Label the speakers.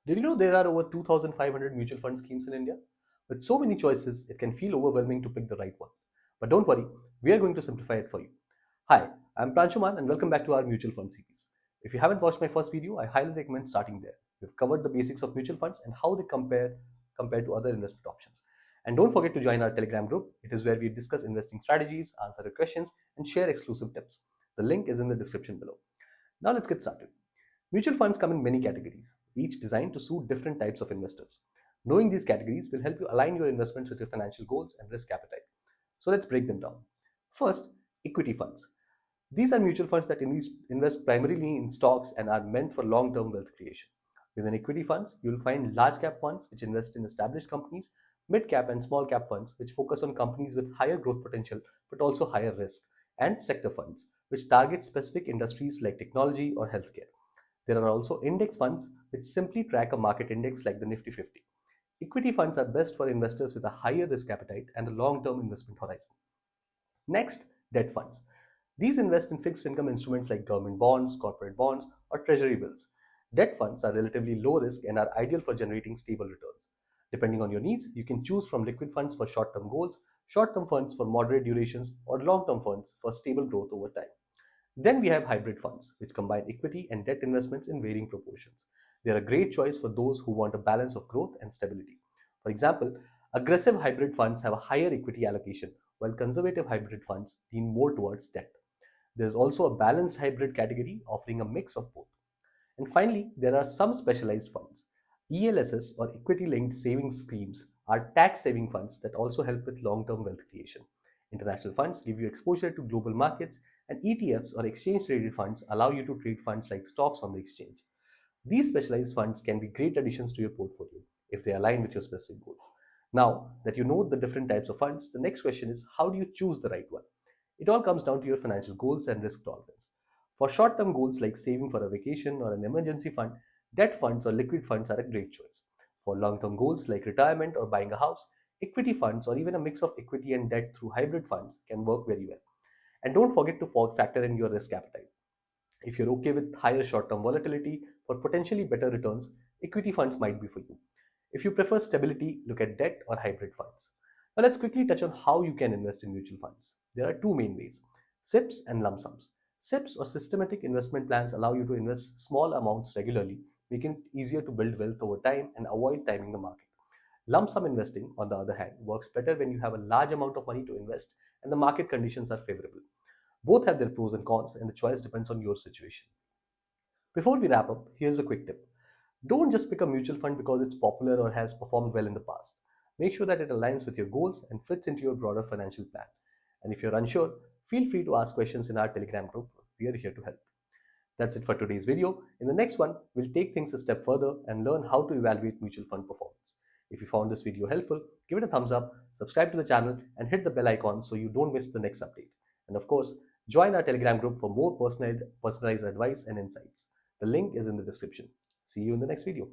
Speaker 1: Did you know there are over 2,500 mutual fund schemes in India? With so many choices, it can feel overwhelming to pick the right one. But don't worry, we are going to simplify it for you. Hi, I'm Pranshumaan and welcome back to our mutual fund series. If you haven't watched my first video, I highly recommend starting there. We've covered the basics of mutual funds and how they compared to other investment options. And don't forget to join our Telegram group. It is where we discuss investing strategies, answer your questions, and share exclusive tips. The link is in the description below. Now let's get started. Mutual funds come in many categories, each designed to suit different types of investors. Knowing these categories will help you align your investments with your financial goals and risk appetite. So let's break them down. First, equity funds. These are mutual funds that invest primarily in stocks and are meant for long-term wealth creation. Within equity funds, you will find large cap funds which invest in established companies, mid cap and small cap funds which focus on companies with higher growth potential but also higher risk, and sector funds which target specific industries like technology or healthcare. There are also index funds which simply track a market index like the Nifty 50. Equity funds are best for investors with a higher risk appetite and a long-term investment horizon. Next, debt funds. These invest in fixed income instruments like government bonds, corporate bonds, or treasury bills. Debt funds are relatively low risk and are ideal for generating stable returns. Depending on your needs, you can choose from liquid funds for short-term goals, short-term funds for moderate durations, or long-term funds for stable growth over time. Then we have hybrid funds, which combine equity and debt investments in varying proportions. They are a great choice for those who want a balance of growth and stability. For example, aggressive hybrid funds have a higher equity allocation, while conservative hybrid funds lean more towards debt. There is also a balanced hybrid category offering a mix of both. And finally, there are some specialized funds. ELSS or equity linked savings schemes are tax saving funds that also help with long term wealth creation. International funds give you exposure to global markets, and ETFs or exchange traded funds allow you to trade funds like stocks on the exchange. These specialized funds can be great additions to your portfolio if they align with your specific goals. Now that you know the different types of funds, the next question is how do you choose the right one? It all comes down to your financial goals and risk tolerance. For short term goals like saving for a vacation or an emergency fund, debt funds or liquid funds are a great choice. For long term goals like retirement or buying a house, equity funds or even a mix of equity and debt through hybrid funds can work very well. And don't forget to factor in your risk appetite. If you're okay with higher short term volatility for potentially better returns, equity funds might be for you. If you prefer stability, look at debt or hybrid funds. Now let's quickly touch on how you can invest in mutual funds. There are two main ways: SIPs and lump sums. SIPs or systematic investment plans allow you to invest small amounts regularly, making it easier to build wealth over time and avoid timing the market. Lump sum investing, on the other hand, works better when you have a large amount of money to invest and the market conditions are favorable. Both have their pros and cons, and the choice depends on your situation. Before we wrap up, here's a quick tip. Don't just pick a mutual fund because it's popular or has performed well in the past. Make sure that it aligns with your goals and fits into your broader financial plan. And if you're unsure, feel free to ask questions in our Telegram group. We are here to help. That's it for today's video. In the next one, we'll take things a step further and learn how to evaluate mutual fund performance. If you found this video helpful, give it a thumbs up, subscribe to the channel, and hit the bell icon so you don't miss the next update. And of course, join our Telegram group for more personalized advice and insights. The link is in the description. See you in the next video.